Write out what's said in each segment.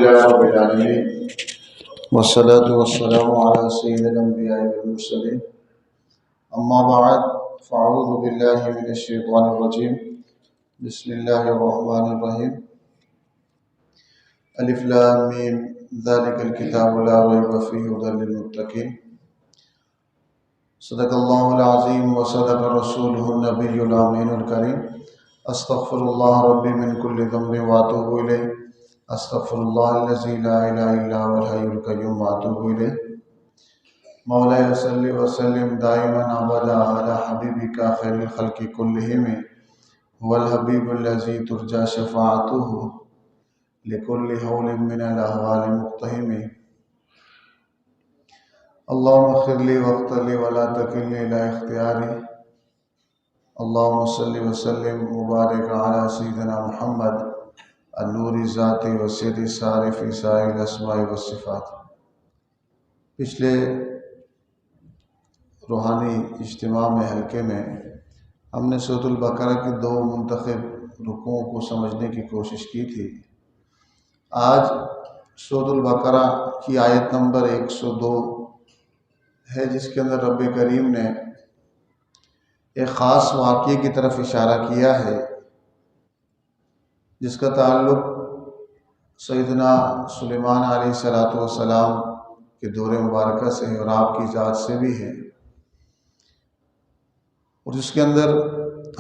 لله رب العالمين والصلاة والسلام على سيد الأنبياء والمرسلين أما بعد فأعوذ بالله من الشيطان الرجيم بسم الله الرحمن الرحيم ألف لام ميم ذلك الكتاب لا ريب فيه هدى للمتقين صدق الله العظيم وصدق رسوله النبي الأمين الكريم استغفر الله ربي من كل ذنب واتوب إليه استغفر الله الذي لا اله الا هو الحي القيوم واتوب اليه مولاي صل وسلم دائما ابدا على حبيبك خير الخلق كلهم هو الحبيب الذي ترجى شفاعته لكل هول من الاهوال مقتحم اللهم اغفر لي واغفر لي ولا تكلني الى اختياري اللهم صل وسلم مبارك على سيدنا محمد النور ذاتی و سر صارف سائر الاسماء والصفات۔ پچھلے روحانی اجتماع میں حلقے میں ہم نے سورۃ البقرہ کی 2 منتخب رکوعوں کو سمجھنے کی کوشش کی تھی۔ آج سورۃ البقرہ کی آیت نمبر 102 ہے، جس کے اندر رب کریم نے ایک خاص واقعے کی طرف اشارہ کیا ہے، جس کا تعلق سیدنا سلیمان علیہ السلام کے دور مبارکہ سے اور آپ کی ذات سے بھی ہے، اور جس کے اندر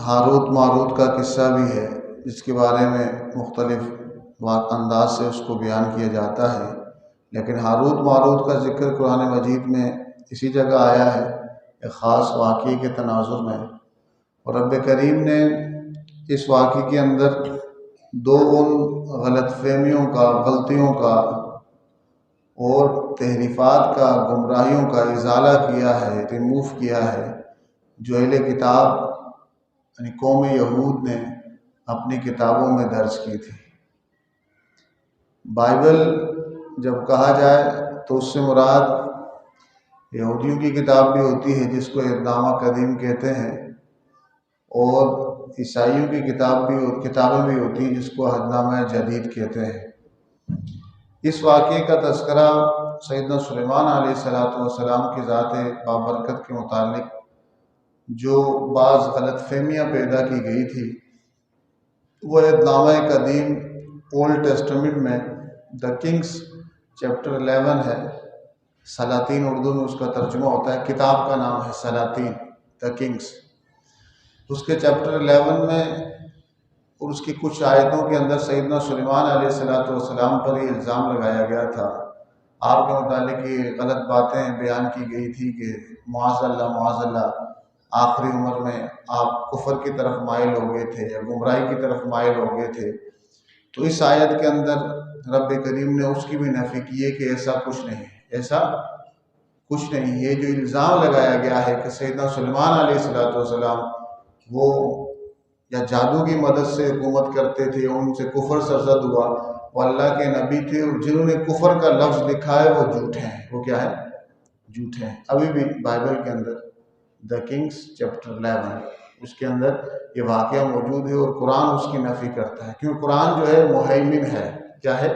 ہاروت ماروت کا قصہ بھی ہے، جس کے بارے میں مختلف انداز سے اس کو بیان کیا جاتا ہے۔ لیکن ہاروت ماروت کا ذکر قرآن مجید میں اسی جگہ آیا ہے، ایک خاص واقعے کے تناظر میں، اور رب کریم نے اس واقعے کے اندر 2 ان غلط فہمیوں کا، غلطیوں کا اور تحریفات کا، گمراہیوں کا ازالہ کیا ہے، ریموو کیا ہے، جو اہل کتاب یعنی قوم یہود نے اپنی کتابوں میں درج کی تھی۔ بائبل جب کہا جائے تو اس سے مراد یہودیوں کی کتاب بھی ہوتی ہے، جس کو اہدنامہ قدیم کہتے ہیں، اور عیسائیوں کی کتابیں بھی ہوتی ہیں، جس کو عہدنامہ جدید کہتے ہیں۔ اس واقعے کا تذکرہ سیدنا سلیمان علیہ السلام کی ذات بابرکت کے متعلق جو بعض غلط فہمیاں پیدا کی گئی تھی، وہ عہدنامہ قدیم اولڈ ٹیسٹمنٹ میں دا کنگس چیپٹر 11 ہے۔ سلاطین اردو میں اس کا ترجمہ ہوتا ہے، کتاب کا نام ہے سلاطین، دا کنگس۔ اس کے چیپٹر 11 میں اور اس کی کچھ آیتوں کے اندر سیدنا سلیمان علیہ السلام پر یہ الزام لگایا گیا تھا، آپ کے متعلق یہ غلط باتیں بیان کی گئی تھی کہ معاذ اللہ آخری عمر میں آپ کفر کی طرف مائل ہو گئے تھے یا گمراہی کی طرف مائل ہو گئے تھے۔ تو اس آیت کے اندر رب کریم نے اس کی بھی نفی کی ہے کہ ایسا کچھ نہیں ہے، ایسا کچھ نہیں۔ یہ جو الزام لگایا گیا ہے کہ سیدنا سلیمان علیہ السلام وہ یا جادو کی مدد سے حکومت کرتے تھے، ان سے کفر سرزد ہوا، وہ اللہ کے نبی تھے، اور جنہوں نے کفر کا لفظ لکھا ہے وہ جھوٹے ہیں۔ وہ کیا ہے؟ جھوٹے ہیں۔ ابھی بھی بائبل کے اندر دا کنگس چیپٹر 11 اس کے اندر یہ واقعہ موجود ہے، اور قرآن اس کی نفی کرتا ہے، کیونکہ قرآن جو ہے مہیمن ہے۔ کیا ہے؟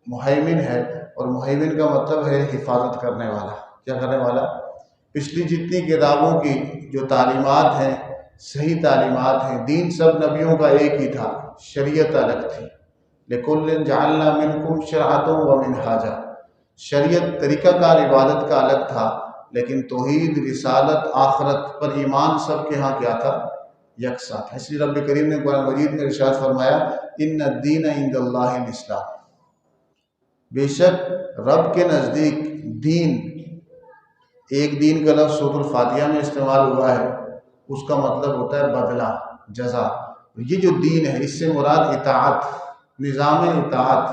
مہیمن ہے، اور مہیمن کا مطلب ہے حفاظت کرنے والا۔ کیا کرنے والا؟ پچھلی جتنی کتابوں کی جو تعلیمات ہیں، صحیح تعلیمات ہیں، دین سب نبیوں کا ایک ہی تھا، شریعت الگ تھی۔ لِكُلٍّ جَعَلْنَا مِنْكُمْ شِرْعَةً وَمِنْهَاجًا، شریعت طریقہ کار عبادت کا الگ تھا، لیکن توحید، رسالت، آخرت پر ایمان سب کے ہاں کیا تھا؟ یکساں تھا۔ اس لیے رب کریم نے قرآن مجید میں ارشاد فرمایا، اِنَّ الدِّینَ عِندَ اللہِ الْإِسْلَامُ، بے شک رب کے نزدیک دین، ایک دین کا لفظ سورۃ الفاتحہ میں استعمال ہوا ہے، اس کا مطلب ہوتا ہے بدلہ، جزا۔ یہ جو دین ہے، اس سے مراد اطاعت، نظام اطاعت،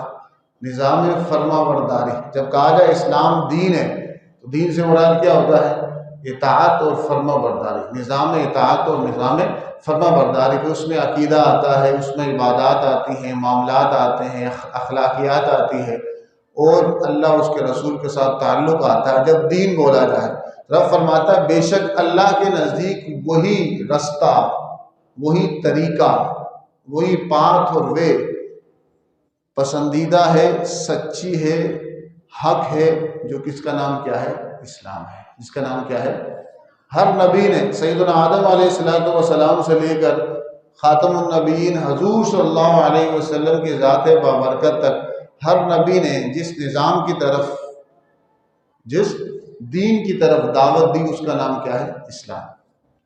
نظام فرما برداری۔ جب کہا جائے اسلام دین ہے تو دین سے مراد کیا ہوتا ہے؟ اطاعت اور فرما برداری، نظام اطاعت اور نظام فرما برداری۔ کہ اس میں عقیدہ آتا ہے، اس میں عبادات آتی ہیں، معاملات آتے ہیں، اخلاقیات آتی ہے، اور اللہ اس کے رسول کے ساتھ تعلق آتا ہے۔ جب دین بولا جائے، رب فرماتا ہے بے شک اللہ کے نزدیک وہی رستہ، وہی طریقہ، وہی پاتھ اور وے پسندیدہ ہے، سچی ہے، حق ہے، جو کس کا نام کیا ہے؟ اسلام ہے، جس کا نام کیا ہے؟ ہر نبی نے سیدنا آدم علیہ السلام سے لے کر خاتم النبیین حضور صلی اللہ علیہ وسلم کی ذات بابرکت تک ہر نبی نے جس نظام کی طرف، جس دین کی طرف دعوت دی، اس کا نام کیا ہے؟ اسلام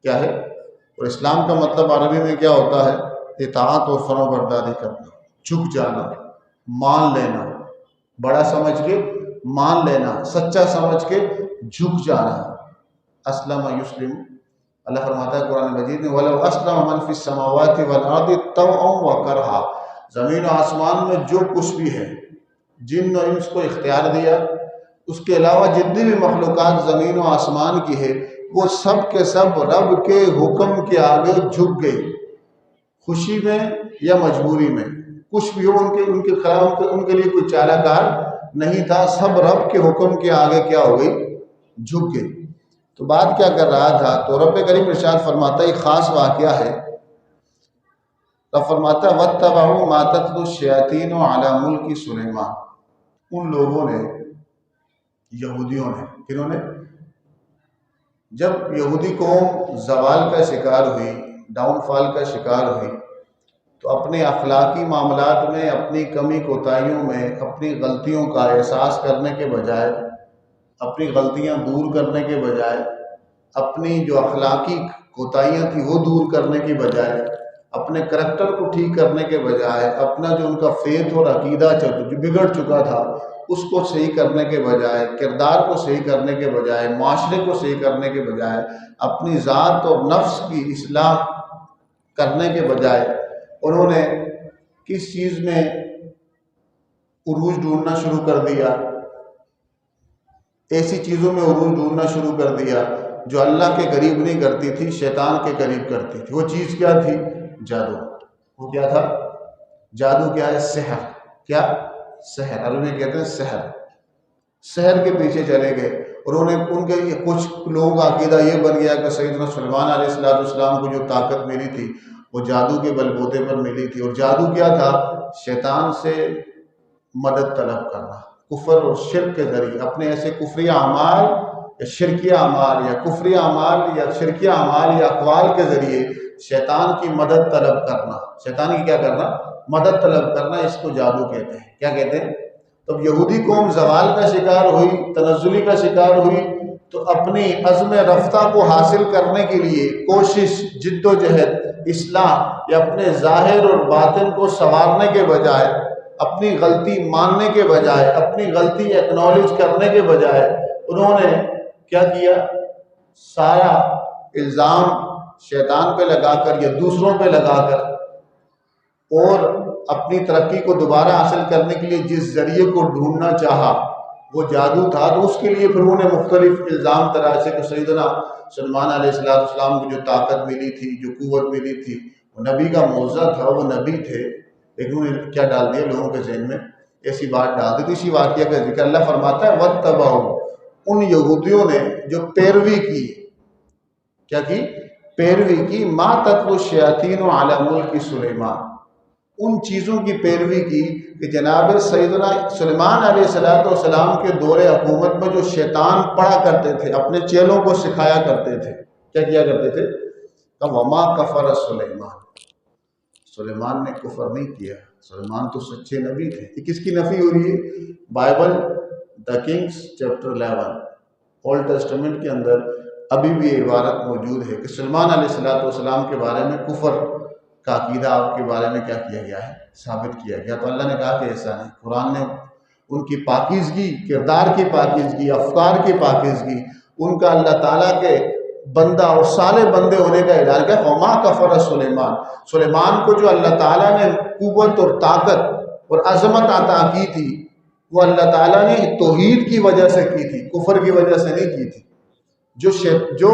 کیا ہے؟ اور اسلام کا مطلب عربی میں کیا ہوتا ہے؟ اطاعت اور فرما برداری کرنا، جھک جانا، مان لینا، بڑا سمجھ کے مان لینا، سچا سمجھ کے جھک جانا۔ اسلم یسلم، اللہ فرماتا ہے قرآن مجید میں وَلَوْ أَسْلَمَ مَنْ فِي السَّمَاوَاتِ وَالْأَرْضِ طَوْعًا وَكَرْهًا، زمین و آسمان میں جو کچھ بھی ہے، جن و انس کو اختیار دیا، اس کے علاوہ جتنی بھی مخلوقات زمین و آسمان کی ہے، وہ سب کے سب رب کے حکم کے آگے جھک گئی، خوشی میں یا مجبوری میں، کچھ بھی ہو ان کے خلاف ان کے لیے کوئی چارہ کار نہیں تھا، سب رب کے حکم کے آگے کیا ہو گئی؟ جھک گئی۔ تو بات کیا کر رہا تھا؟ تو رب کریم ارشاد فرماتا ہے، ایک خاص واقعہ ہے، رب فرماتا ہے وَاتَّبَعُوا مَا تَتْلُو الشَّيَاطِينُ عَلَى مُلْكِ سُلَيْمَانَ، ان لوگوں نے، یہودیوں نے، کنہوں نے؟ جب یہودی قوم زوال کا شکار ہوئی، ڈاؤن فال کا شکار ہوئی، تو اپنے اخلاقی معاملات میں اپنی کمی کوتاہیوں میں اپنی غلطیوں کا احساس کرنے کے بجائے، اپنی غلطیاں دور کرنے کے بجائے، اپنی جو اخلاقی کوتاہیاں تھیں وہ دور کرنے کے بجائے، اپنے کریکٹر کو ٹھیک کرنے کے بجائے، اپنا جو ان کا فیتھ اور عقیدہ جو بگڑ چکا تھا اس کو صحیح کرنے کے بجائے، کردار کو صحیح کرنے کے بجائے، معاشرے کو صحیح کرنے کے بجائے، اپنی ذات اور نفس کی اصلاح کرنے کے بجائے، انہوں نے کس چیز میں عروج ڈھونڈنا شروع کر دیا؟ ایسی چیزوں میں عروج ڈھونڈنا شروع کر دیا جو اللہ کے قریب نہیں کرتی تھی، شیطان کے قریب کرتی تھی۔ وہ چیز کیا تھی؟ جادو۔ وہ کیا تھا؟ جادو کیا ہے؟ سحر۔ کیا؟ سحر، عربی میں کہتے ہیں سحر۔ سحر کے پیچھے چلے گئے، اور ان کے کچھ لوگوں کا عقیدہ یہ بن گیا کہ سیدنا سلیمان علیہ السلام کو جو طاقت ملی تھی وہ جادو کے بل بوتے پر ملی تھی، اور جادو کیا تھا؟ شیطان سے مدد طلب کرنا، کفر اور شرک کے ذریعے، اپنے ایسے کفری اعمال یا شرکی اعمال یا کفری اعمال یا شرکی اعمال یا اقوال کے ذریعے شیطان کی مدد طلب کرنا، شیطان کی کیا کرنا؟ مدد طلب کرنا، اس کو جادو کہتے ہیں۔ کیا کہتے ہیں؟ تب یہودی قوم زوال کا شکار ہوئی، تنزلی کا شکار ہوئی، تو اپنی عزم رفتہ کو حاصل کرنے کے لیے کوشش، جد و جہد، اصلاح یا اپنے ظاہر اور باطن کو سنوارنے کے بجائے، اپنی غلطی ماننے کے بجائے، اپنی غلطی ایکنالج کرنے کے بجائے، انہوں نے کیا کیا؟ سارا الزام شیطان پہ لگا کر یا دوسروں پہ لگا کر، اور اپنی ترقی کو دوبارہ حاصل کرنے کے لیے جس ذریعے کو ڈھونڈنا چاہا وہ جادو تھا، تو اس کے لیے پھر انہوں نے مختلف الزام تراشے کہ سیدنا سلیمان علیہ السلام کو جو طاقت ملی تھی، جو قوت ملی تھی، وہ نبی کا معجزہ تھا، وہ نبی تھے، لیکن انہوں نے کیا ڈال دیا؟ لوگوں کے ذہن میں ایسی بات ڈال دی۔ تو اسی واقعہ کا ذکر اللہ فرماتا ہے وَاتَّبَعُوا، ان یہودیوں نے جو پیروی کی، کیا کی؟ پیروی کی، مَا تَتْلُو الشَّيَاطِينُ عَلَى مُلْكِ سُلَيْمَانَ، ان چیزوں کی پیروی کی کہ جناب سیدنا سلیمان علیہ السلام کے دور حکومت میں جو شیطان پڑھا کرتے تھے، اپنے چیلوں کو سکھایا کرتے تھے۔ کیا کیا کرتے تھے؟ وَمَا كَفَرَ سُلَيْمَانَ، سلیمان نے کفر نہیں کیا، سلیمان تو سچے نبی تھے۔ یہ کس کی نفی ہو رہی ہے؟ بائبل دا کنگز چیپٹر 11 اولڈ ٹیسٹمنٹ کے اندر ابھی بھی یہ عبارت موجود ہے کہ سلیمان علیہ السلام کے بارے میں کفر کا عقیدہ آپ کے بارے میں کیا کیا گیا ہے؟ ثابت کیا گیا۔ تو اللہ نے کہا کہ ایسا نہیں، قرآن نے ان کی پاکیزگی، کردار کی پاکیزگی، افکار کی پاکیزگی، ان کا اللہ تعالیٰ کے بندہ اور صالح بندے ہونے کا اعلان کیا۔ وما کفر سلیمان، سلیمان کو جو اللہ تعالیٰ نے قوت اور طاقت اور عظمت عطا کی تھی، وہ اللہ تعالیٰ نے توحید کی وجہ سے کی تھی، کفر کی وجہ سے نہیں کی تھی۔ جو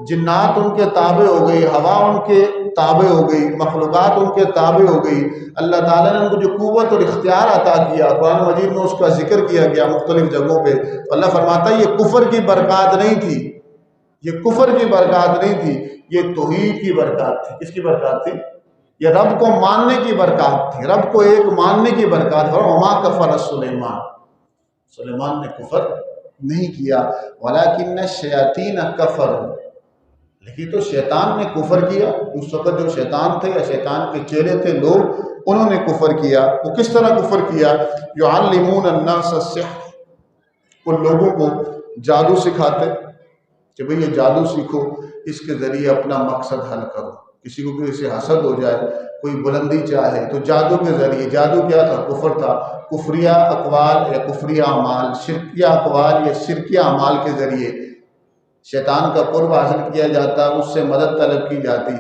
جنات ان کے تابع ہو گئی، ہوا ان کے تابع ہو گئی، مخلوقات ان کے تابع ہو گئی، اللہ تعالیٰ نے ان کو جو قوت اور اختیار عطا کیا، قرآن مجید میں اس کا ذکر کیا گیا مختلف جگہوں پہ، تو اللہ فرماتا ہے یہ کفر کی برکات نہیں تھی، یہ کفر کی برکات نہیں تھی، یہ توحید کی برکات تھی۔ کس کی برکات تھی؟ یہ رب کو ماننے کی برکات تھی، رب کو ایک ماننے کی برکات. اور وما کفر سلیمان، سلیمان نے کفر نہیں کیا. ولکن الشیاطین کفروا، لیکن تو شیطان نے کفر کیا. اس وقت جو شیطان تھے یا شیطان کے چیلے تھے لوگ، انہوں نے کفر کیا. وہ کس طرح کفر کیا؟ یعلمون الناس السحر، وہ لوگوں کو جادو سکھاتے کہ بھئی یہ جادو سیکھو، اس کے ذریعے اپنا مقصد حل کرو. کسی کو کسی سے حسد ہو جائے، کوئی بلندی چاہے، تو جادو کے ذریعے. جادو کیا تھا؟ کفر تھا. کفریہ اقوال یا کفریہ اعمال، شرکیہ اقوال یا شرکیہ اعمال کے ذریعے شیطان کا قرب حاصل کیا جاتا، اس سے مدد طلب کی جاتی.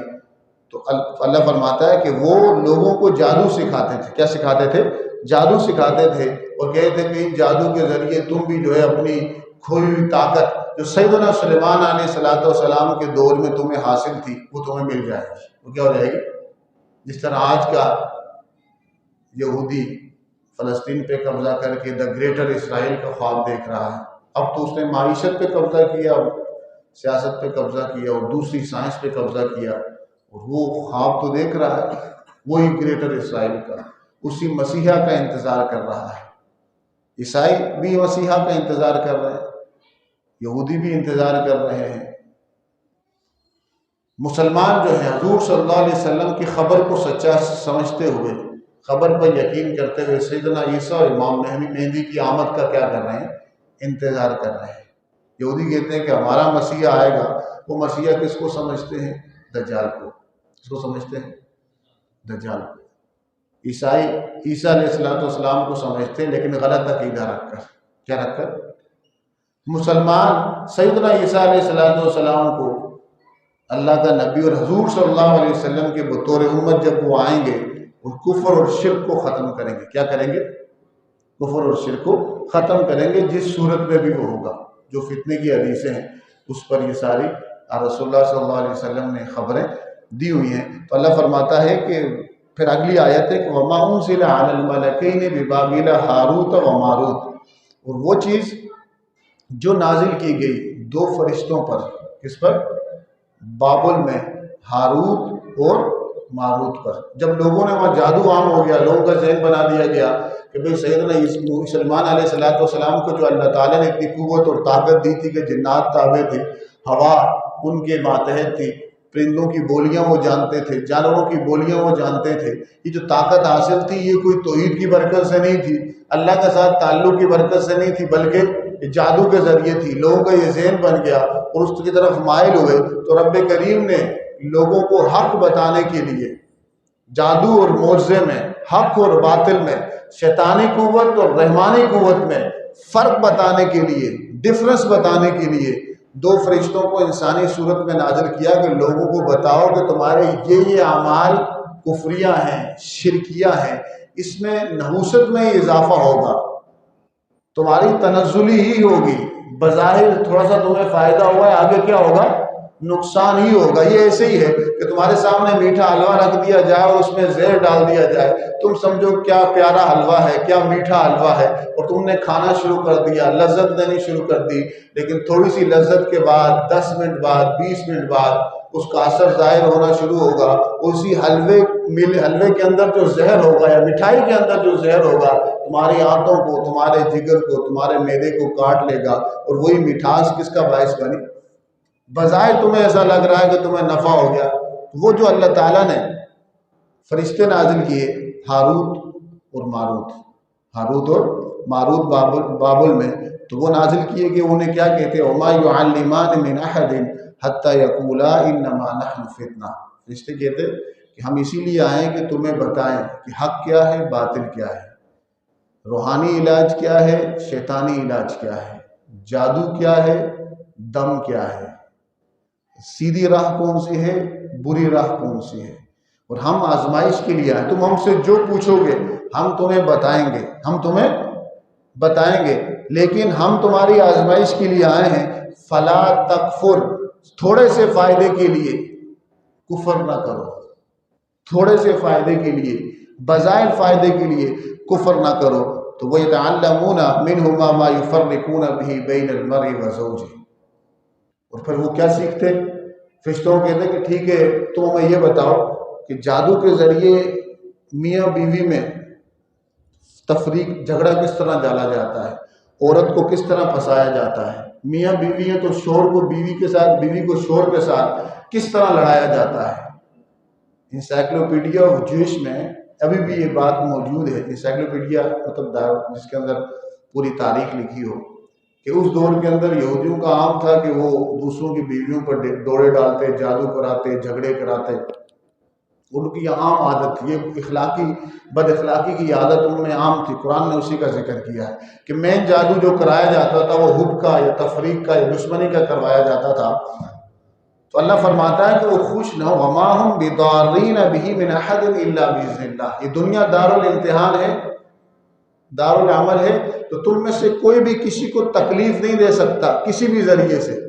تو اللہ فرماتا ہے کہ وہ لوگوں کو جادو سکھاتے تھے. کیا سکھاتے تھے؟ جادو سکھاتے تھے، اور کہتے تھے کہ ان جادو کے ذریعے تم بھی جو ہے اپنی کھوئی ہوئی طاقت جو سیدنا سلیمان علیہ السلام کے دور میں تمہیں حاصل تھی، وہ تمہیں مل جائے گی. وہ کیا ہو جائے گی؟ جس طرح آج کا یہودی فلسطین پہ قبضہ کر کے دا گریٹر اسرائیل کا خواب دیکھ رہا ہے. اب تو اس نے معیشت پہ قبضہ کیا، سیاست پہ قبضہ کیا، اور دوسری سائنس پہ قبضہ کیا، اور وہ خواب تو دیکھ رہا ہے وہی گریٹر اسرائیل کا. اسی مسیحا کا انتظار کر رہا ہے. عیسائی بھی مسیحا کا انتظار کر رہے ہیں، یہودی بھی انتظار کر رہے ہیں. مسلمان جو ہے حضور صلی اللہ علیہ وسلم کی خبر کو سچا سمجھتے ہوئے، خبر پر یقین کرتے ہوئے سیدنا عیسیٰ اور امام مہدی کی آمد کا کیا کر رہے ہیں؟ انتظار کر رہے ہیں. یہودی کہتے ہیں کہ ہمارا مسیحا آئے گا. وہ مسیحا کس کو سمجھتے ہیں؟ دجال کو. کس کو سمجھتے ہیں؟ دجال کو. عیسائی عیسیٰ علیہ السلام کو سمجھتے ہیں، لیکن غلط عقیدہ رکھ کر. کیا رکھ کر؟ مسلمان سیدنا عیسیٰ علیہ السلام کو اللہ کا نبی اور حضور صلی اللہ علیہ وسلم کے بطور امت جب وہ آئیں گے، وہ کفر اور شرک کو ختم کریں گے. کیا کریں گے؟ کفر اور شرک کو ختم کریں گے، جس صورت میں بھی وہ ہوگا. جو فتنے کی حدیثیں ہیں اس پر یہ ساری رسول اللہ صلی اللہ علیہ وسلم نے خبریں دی ہوئی ہیں. تو اللہ فرماتا ہے کہ پھر اگلی آیت ہے کہ وَمَا أُنزِلَ عَلَى الْمَلَكَيْنِ بِبَابِلَ ہاروت و ماروت، اور وہ چیز جو نازل کی گئی دو فرشتوں پر. کس پر؟ بابل میں ہاروت اور ماروت پر. جب لوگوں نے وہاں جادو عام ہو گیا، لوگوں کا ذہن بنا دیا گیا کہ بھئی سیدنا سلیمان علیہ السلام کو جو اللہ تعالیٰ نے اتنی قوت اور طاقت دی تھی کہ جنات تابع تھے، ہوا ان کے ماتحت تھی، پرندوں کی بولیاں وہ جانتے تھے، جانوروں کی بولیاں وہ جانتے تھے. یہ جو طاقت حاصل تھی یہ کوئی توحید کی برکت سے نہیں تھی، اللہ کے ساتھ تعلق کی برکت سے نہیں تھی، بلکہ جادو کے ذریعے تھی. لوگوں کا یہ ذہن بن گیا اور اس کی طرف مائل ہوئے. تو رب کریم نے لوگوں کو حق بتانے کے لیے جادو اور معجزے میں، حق اور باطل میں، شیطانی قوت اور رحمانی قوت میں فرق بتانے کے لیے، ڈفرنس بتانے کے لیے دو فرشتوں کو انسانی صورت میں نازل کیا کہ لوگوں کو بتاؤ کہ تمہارے یہ اعمال کفریہ ہیں، شرکیہ ہیں، اس میں نحوست میں اضافہ ہوگا، تمہاری تنزلی ہی ہوگی. بظاہر تھوڑا سا تمہیں فائدہ ہوا ہے، آگے کیا ہوگا؟ نقصان ہی ہوگا. یہ ایسے ہی ہے کہ تمہارے سامنے میٹھا حلوہ رکھ دیا جائے اور اس میں زہر ڈال دیا جائے، تم سمجھو کیا پیارا حلوہ ہے، کیا میٹھا حلوہ ہے، اور تم نے کھانا شروع کر دیا، لذت دینی شروع کر دی. لیکن تھوڑی سی لذت کے بعد 10 منٹ بعد 20 منٹ بعد اس کا اثر ظاہر ہونا شروع ہوگا. اسی حلوے کے اندر جو زہر ہوگا یا مٹھائی کے اندر جو زہر ہوگا تمہاری آنتوں کو، تمہارے جگر کو، تمہارے معدے کو کاٹ لے گا، اور وہی مٹھاس کس کا باعث بنی؟ بظاہر تمہیں ایسا لگ رہا ہے کہ تمہیں نفع ہو گیا. وہ جو اللہ تعالیٰ نے فرشتے نازل کیے ہاروت اور ماروت، ہاروت اور ماروت بابل میں، تو وہ نازل کیے کہ انہیں کیا کہتے ہیں؟ وَمَا يُعَلِّمَانِ مِنْ أَحَدٍ حَتَّى يَقُولَا إِنَّمَا نَحْنُ فِتْنَةٌ. فرشتے کہتے کہ ہم اسی لیے آئے کہ تمہیں بتائیں کہ حق کیا ہے، باطل کیا ہے، روحانی علاج کیا ہے، شیطانی علاج کیا ہے، جادو کیا ہے، دم کیا ہے، سیدھی راہ کون سی ہے، بری راہ کون سی ہے. اور ہم آزمائش کے لیے آئے. تم ہم سے جو پوچھو گے ہم تمہیں بتائیں گے، ہم تمہیں بتائیں گے، لیکن ہم تمہاری آزمائش کے لیے آئے ہیں. فلا تکفر، تھوڑے سے فائدے کے لیے کفر نہ کرو، تھوڑے سے فائدے کے لیے، بظاہر فائدے کے لیے کفر نہ کرو. تو وَيَتَعَلَّمُونَ مِنْهُمَا مَا يُفَرِّقُونَ بِهِ بَيْنَ الْمَرْءِ وَزَوْجِهِ. اور پھر وہ کیا سیکھتے؟ فرشتوں کہتے کہ ٹھیک ہے تم ہمیں یہ بتاؤ کہ جادو کے ذریعے میاں بیوی میں تفریق، جھگڑا کس طرح ڈالا جاتا ہے، عورت کو کس طرح پھنسایا جاتا ہے، میاں بیوی ہے تو شوہر کو بیوی کے ساتھ، بیوی کو شوہر کے ساتھ کس طرح لڑایا جاتا ہے۔ انسائکلوپیڈیا آف جوش میں ابھی بھی یہ بات موجود ہے۔ انسائکلوپیڈیا مطلب جس کے اندر پوری تاریخ لکھی ہو، کہ اس دور کے اندر یہودیوں کا عام تھا کہ وہ دوسروں کی بیویوں پر دوڑے ڈالتے، جادو کراتے، جھگڑے کراتے، ان کی یہ عام عادت تھی، یہ بد اخلاقی کی عادت ان میں عام تھی۔ قرآن نے اسی کا ذکر کیا ہے کہ مین جادو جو کرایا جاتا تھا وہ حب کا یا تفریق کا یا دشمنی کا کروایا جاتا تھا۔ تو اللہ فرماتا ہے کہ وہ خوش نہ ہو، وما ہم بضارین بہ من احد الا باذن اللہ۔ یہ دنیا دارالامتحان ہے، دارالعمل ہے، تو تم میں سے کوئی بھی کسی کو تکلیف نہیں دے سکتا کسی بھی ذریعے سے۔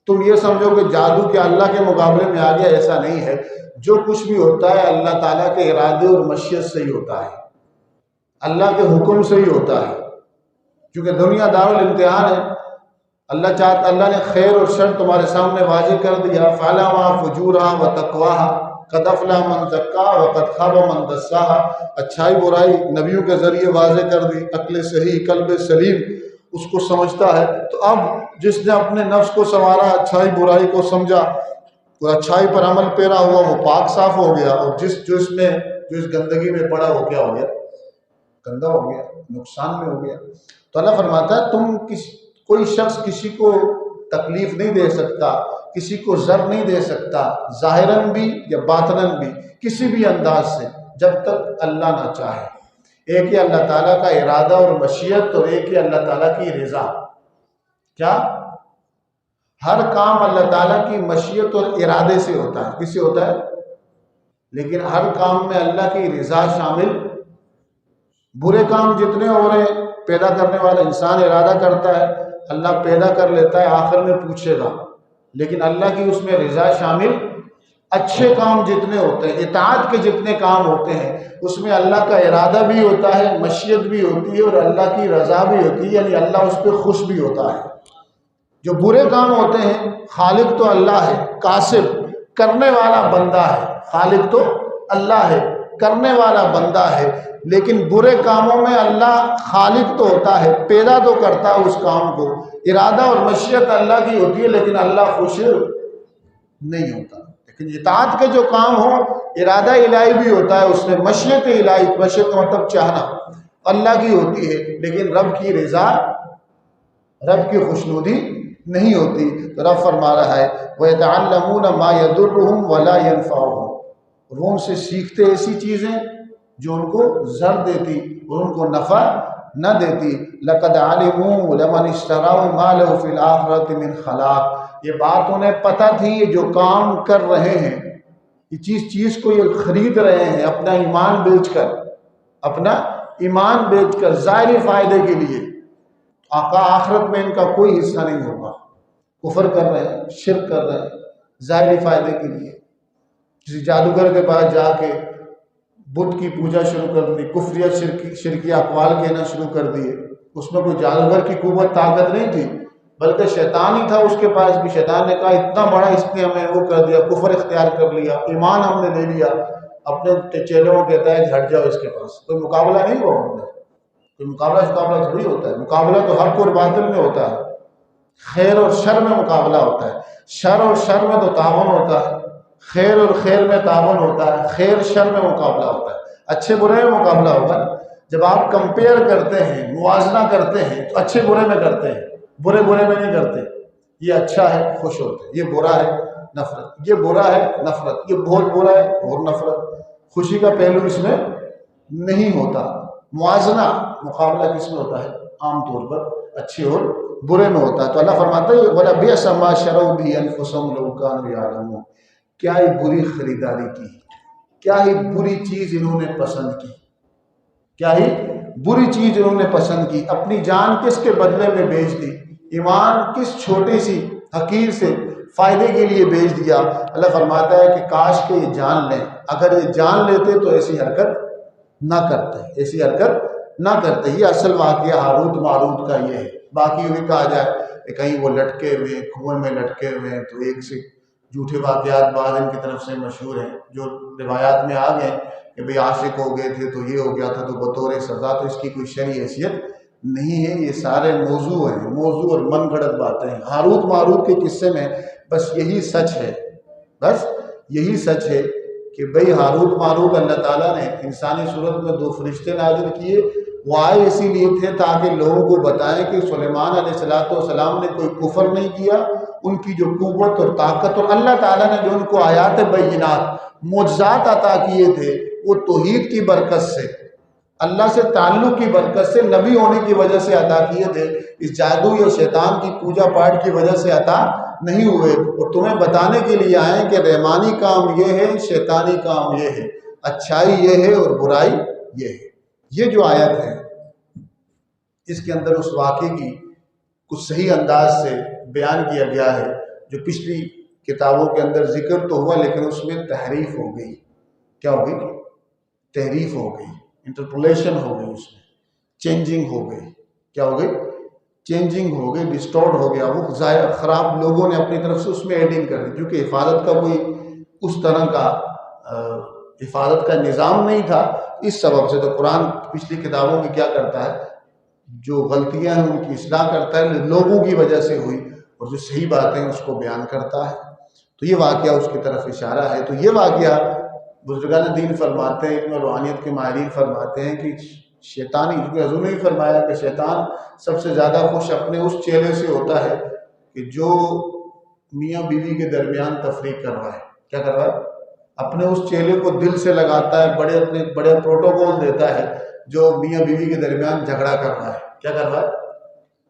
تم یہ سمجھو کہ جادو کے اللہ کے مقابلے میں آ گیا، ایسا نہیں ہے۔ جو کچھ بھی ہوتا ہے اللہ تعالیٰ کے ارادے اور مشیت سے ہی ہوتا ہے، اللہ کے حکم سے ہی ہوتا ہے، کیونکہ دنیا دارالامتحان ہے۔ اللہ نے خیر اور شر تمہارے سامنے واضح کر دیا۔ فَعَلَمَا فُجُورَهَا وَتَقْوَاهَا قَدْ أَفْلَحَ مَنْ زَكَّاهَا وَقَدْ خَابَ مَنْ دَسَّاهَا۔ اچھائی برائی نبیوں کے ذریعے واضح کر دی، عقل صحیح، قلب سلیم اس کو سمجھتا ہے۔ تو اب جس نے اپنے نفس کو سنوارا، اچھائی برائی کو سمجھا اور اچھائی پر عمل پیرا ہوا، وہ پاک صاف ہو گیا، اور جو اس گندگی میں پڑا وہ کیا ہو گیا؟ گندا ہو گیا، نقصان میں ہو گیا۔ تو اللہ فرماتا ہے کوئی شخص کسی کو تکلیف نہیں دے سکتا، کسی کو ضرر نہیں دے سکتا، ظاہراً بھی یا باطناً بھی، کسی بھی انداز سے، جب تک اللہ نہ چاہے۔ ایک ہی اللہ تعالیٰ کا ارادہ اور مشیت، اور ایک ہی اللہ تعالیٰ کی رضا۔ کیا؟ ہر کام اللہ تعالیٰ کی مشیت اور ارادے سے ہوتا ہے۔ کس سے ہوتا ہے؟ لیکن ہر کام میں اللہ کی رضا شامل۔ برے کام جتنے ہو رہے ہیں، پیدا کرنے والا انسان ارادہ کرتا ہے، اللہ پیدا کر لیتا ہے، آخر میں پوچھے گا، لیکن اللہ کی اس میں رضا شامل۔ اچھے کام جتنے ہوتے ہیں، اطاعت کے جتنے کام ہوتے ہیں، اس میں اللہ کا ارادہ بھی ہوتا ہے، مشیت بھی ہوتی ہے، اور اللہ کی رضا بھی ہوتی ہے، یعنی اللہ اس پہ خوش بھی ہوتا ہے۔ جو برے کام ہوتے ہیں، خالق تو اللہ ہے، کاسب کرنے والا بندہ ہے۔ خالق تو اللہ ہے، کرنے والا بندہ ہے، لیکن برے کاموں میں اللہ خالق تو ہوتا ہے، پیدا تو کرتا ہے اس کام کو، ارادہ اور مشیت اللہ کی ہوتی ہے، لیکن اللہ خوش نہیں ہوتا۔ لیکن اطاعت کے جو کام ہوں، ارادہ الہی بھی ہوتا ہے اس میں، مشیت الہی، مشیت کا مطلب چاہنا، اللہ کی ہوتی ہے، لیکن رب کی رضا، رب کی خوشنودی نہیں ہوتی۔ تو رب فرما رہا ہے وَيَتَعَلَّمُونَ مَا يَضُرُّهُمْ وَلَا يَنفَعُهُمْ، وہ ان سے سیکھتے ایسی چیزیں جو ان کو ضر دیتی اور ان کو نفع نہ دیتی۔ لَقَدْ عَلِمُوا لَمَنِ اشْتَرَاهُ مَا لَهُ فِي الْآخِرَةِ مِنْ خَلَاقٍ، یہ بات انہیں پتہ تھی، یہ جو کام کر رہے ہیں، یہ چیز کو یہ خرید رہے ہیں اپنا ایمان بیچ کر، اپنا ایمان بیچ کر ظاہری فائدے کے لیے، آخرت میں ان کا کوئی حصہ نہیں ہوگا۔ کفر کر رہے ہیں، شرک کر رہے ہیں ظاہری فائدے کے لیے، کسی جادوگر کے پاس جا کے بت کی پوجا شروع کر دی، کفریہ شرکی اقوال کہنا شروع کر دیے۔ اس میں کوئی جادوگر کی قوت طاقت نہیں تھی، بلکہ شیطان ہی تھا اس کے پاس بھی۔ شیطان نے کہا اتنا بڑا اس نے ہمیں وہ کر دیا، کفر اختیار کر لیا، ایمان ہم نے لے لیا۔ اپنے چیلوں کو کہتا ہے ہٹ جاؤ اس کے پاس، کوئی مقابلہ نہیں ہوا ان میں، کوئی مقابلہ تھوڑی ہوتا ہے۔ مقابلہ تو حق اور باطل میں ہوتا ہے، خیر اور شر میں مقابلہ ہوتا ہے، شر اور شر میں تو تعاون ہوتا ہے، خیر اور خیر میں تعاون ہوتا ہے، خیر شر میں مقابلہ ہوتا ہے، اچھے برے میں مقابلہ ہوگا۔ جب آپ کمپیئر کرتے ہیں، موازنہ کرتے ہیں، تو اچھے برے میں کرتے ہیں، برے برے میں نہیں کرتے۔ یہ اچھا ہے خوش ہوتے ہیں، یہ برا ہے نفرت، یہ برا ہے نفرت، یہ بہت برا ہے اور نفرت، خوشی کا پہلو اس میں نہیں ہوتا۔ موازنہ، مقابلہ کس میں ہوتا ہے؟ عام طور پر اچھے اور برے میں ہوتا ہے۔ تو اللہ فرماتا ہے وَلَبِئْسَ مَا شَرَوْا بِهِ أَنفُسَهُمْ لَوْ كَانُوا يَعْلَمُونَ، کیا ہی بری خریداری کی، کیا ہی بری چیز انہوں نے پسند کی، کیا ہی بری چیز انہوں نے پسند کی، اپنی جان کس کے بدلے میں بیچ دی، ایمان کس چھوٹی سی حقیر سے فائدے کے لیے بیچ دیا۔ اللہ فرماتا ہے کہ کاش کہ یہ جان لیں، اگر یہ جان لیتے تو ایسی حرکت نہ کرتے، ایسی حرکت نہ کرتے۔ یہ اصل واقعہ ہاروت ماروت کا یہ ہے۔ باقی یہ کہا جائے کہ کہیں وہ لٹکے ہوئے کنویں میں لٹکے ہوئے ہیں، تو ایک سے جھوٹے واقعات بعض ان کی طرف سے مشہور ہیں جو روایات میں آ گئے کہ بھئی عاشق ہو گئے تھے تو یہ ہو گیا تھا، تو بطور سزا تو اس کی کوئی شرعی حیثیت نہیں ہے. یہ سارے موضوع ہیں، موضوع اور من گھڑت باتیں ہیں. ہاروت ماروت کے قصے میں بس یہی سچ ہے، بس یہی سچ ہے کہ بھئی ہاروت ماروت اللہ تعالیٰ نے انسانی صورت میں 2 فرشتے نازل کیے. وہ آئے اسی لیے تھے تاکہ لوگوں کو بتائیں کہ سلیمان علیہ السلام نے کوئی کفر نہیں کیا. ان کی جو قوت اور طاقت اور اللہ تعالیٰ نے جو ان کو آیات بینات معجزات عطا کیے تھے وہ توحید کی برکت سے، اللہ سے تعلق کی برکت سے، نبی ہونے کی وجہ سے عطا کیے تھے. اس جادو یا شیطان کی پوجا پاٹ کی وجہ سے عطا نہیں ہوئے. اور تمہیں بتانے کے لیے آئیں کہ رحمانی کام یہ ہے، شیطانی کام یہ ہے، اچھائی یہ ہے اور برائی یہ ہے. یہ جو آیت ہے اس کے اندر اس واقعے کی کچھ صحیح انداز سے بیان کیا گیا ہے جو پچھلی کتابوں کے اندر ذکر تو ہوا لیکن اس میں تحریف ہو گئی. کیا ہو گئی؟ تحریف ہو گئی، انٹرپولیشن ہو گئی، اس میں چینجنگ ہو گئی. کیا ہو گئی؟ چینجنگ ہو گئی، ڈسٹورٹ ہو گیا. وہ ظاہر خراب لوگوں نے اپنی طرف سے اس میں ایڈنگ کر دی کیونکہ حفاظت کا کوئی اس طرح کا حفاظت کا نظام نہیں تھا. اس سبب سے تو قرآن پچھلی کتابوں میں کیا کرتا ہے، جو غلطیاں ہیں ان کی اصلاح کرتا ہے، لوگوں کی وجہ سے ہوئی، اور جو صحیح باتیں ہیں اس کو بیان کرتا ہے. تو یہ واقعہ اس کی طرف اشارہ ہے. تو یہ واقعہ بزرگان دین فرماتے ہیں، ابن روحانیت کے ماہرین فرماتے ہیں کہ شیطانی، کیونکہ حضور نے ہی فرمایا کہ شیطان سب سے زیادہ خوش اپنے اس چیلے سے ہوتا ہے کہ جو میاں بیوی کے درمیان تفریق کروائے. کیا کروائے؟ اپنے اس چیلے کو دل سے لگاتا ہے، اپنے بڑے پروٹوکول دیتا ہے جو میاں بیوی کے درمیان جھگڑا کرنا ہے. کیا کرنا ہے؟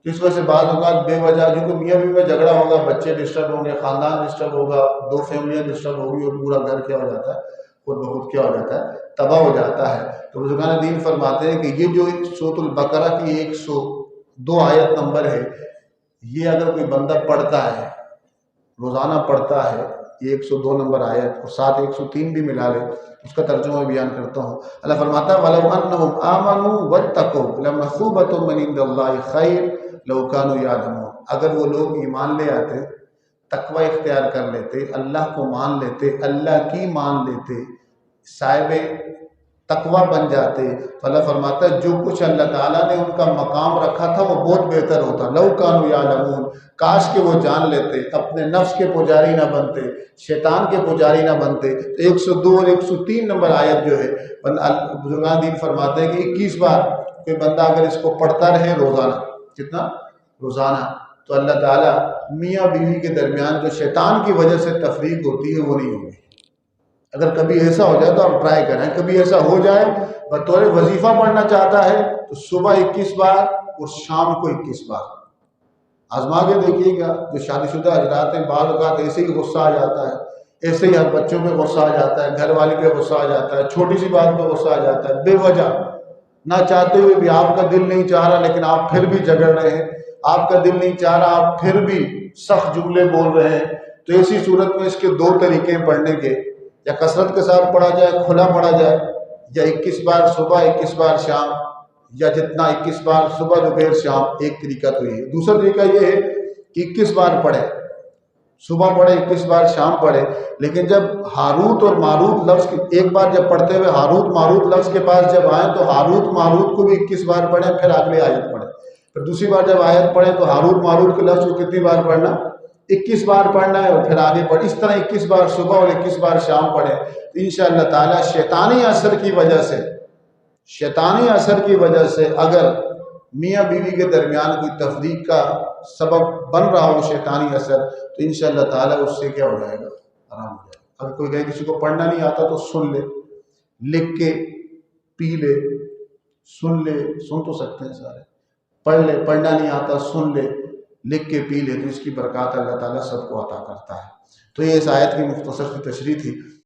اس وجہ سے بعض اوقات بے وجہ جو کہ میاں بیوی میں جھگڑا ہوگا، بچے ڈسٹرب ہوں گے، خاندان ڈسٹرب ہوگا، 2 فیملیاں ڈسٹرب ہوگی اور پورا گھر کیا ہو جاتا ہے، خود بخود کیا ہو جاتا ہے، تباہ ہو جاتا ہے. تو بزرگان دین فرماتے ہیں کہ یہ جو سورۃ البقرہ کی 102 آیت نمبر ہے، یہ اگر کوئی بندہ پڑھتا ہے، روزانہ پڑھتا ہے، یہ 102 نمبر آیت اور ساتھ 103 بھی ملا لے، اس کا ترجمہ بیان کرتا ہوں. اللہ فرماتا ہے وَلَوْ أَنَّهُمْ آمَنُوا وَاتَّقُوا لَمَثُوبَةٌ مِّنْ عِندِ اللَّهِ خَيْرٌ لَوْ كَانُوا يَعْلَمُونَ. اگر وہ لوگ ایمان لے آتے، تقوی اختیار کر لیتے، اللہ کو مان لیتے، اللہ کی مان لیتے، صاحب تقوی بن جاتے، تو اللہ فرماتا ہے جو کچھ اللہ تعالیٰ نے ان کا مقام رکھا تھا وہ بہت بہتر ہوتا. لَوْ كَانُوا يَعْلَمُونَ، کاش کہ وہ جان لیتے، اپنے نفس کے پجاری نہ بنتے، شیطان کے پجاری نہ بنتے. تو 102 اور 103 نمبر آیت جو ہے بزرگان دین فرماتے ہیں کہ 21 بار کوئی بندہ اگر اس کو پڑھتا رہے روزانہ، کتنا؟ روزانہ، تو اللہ تعالیٰ میاں بیوی کے درمیان جو شیطان کی وجہ سے تفریق ہوتی ہے وہ نہیں ہوگی. اگر کبھی ایسا ہو جائے تو آپ ٹرائی کریں، کبھی ایسا ہو جائے بطور وظیفہ پڑھنا چاہتا ہے تو صبح 21 بار اور شام کو 21 بار آزما کے دیکھیے گا. جو شادی شدہ حضرات ہیں بعض اوقات ایسے ہی غصہ آ جاتا ہے، ایسے ہی ہر بچوں پہ غصہ آ جاتا ہے، گھر والے پہ غصہ آ جاتا ہے، چھوٹی سی بات پہ غصہ آ جاتا ہے، بے وجہ نہ چاہتے ہوئے بھی. آپ کا دل نہیں چاہ رہا لیکن آپ پھر بھی جھگڑ رہے ہیں، آپ کا دل نہیں چاہ رہا آپ پھر بھی سخت جملے بول رہے ہیں. تو ایسی صورت میں اس کے 2 طریقے پڑھنے کے، یا کثرت کے ساتھ پڑھا جائے، کھلا پڑھا جائے، یا 21 بار صبح 21 بار شام، یا جتنا 21 بار صبح دوپہر شام. ایک طریقہ تو یہ ہے. دوسرا طریقہ یہ ہے کہ 21 بار پڑھے، صبح پڑھے، 21 بار شام پڑھے. لیکن جب ہاروت اور ماروت لفظ ایک بار جب پڑھتے ہوئے ہاروت ماروت لفظ کے پاس جب آئیں تو ہاروت ماروت کو بھی 21 بار پڑھیں، پھر اگلی آیت پڑھیں. پھر دوسری بار جب آیت پڑھیں تو ہاروت ماروت کے لفظ کو کتنی بار پڑھنا؟ 21 بار پڑھنا ہے، اور پھر آگے پڑھ. اس طرح 21 بار صبح اور 21 بار شام پڑھیں تو انشاءاللہ تعالی شیطانی اثر کی وجہ سے اگر میاں بیوی کے درمیان کوئی تفریق کا سبب بن رہا ہو شیطانی اثر، تو انشاءاللہ تعالی اس سے کیا ہو جائے گا؟ آرام ہو جائے گا. اگر کوئی کہے کسی کو پڑھنا نہیں آتا تو سن لے، لکھ کے پی لے، سن تو سکتے ہیں سارے، پڑھ لے، پڑھنا نہیں آتا سن لے، لکھ کے پی لے، تو اس کی برکات اللہ تعالیٰ سب کو عطا کرتا ہے. تو یہ اس آیت کی مختصر سی تشریح تھی.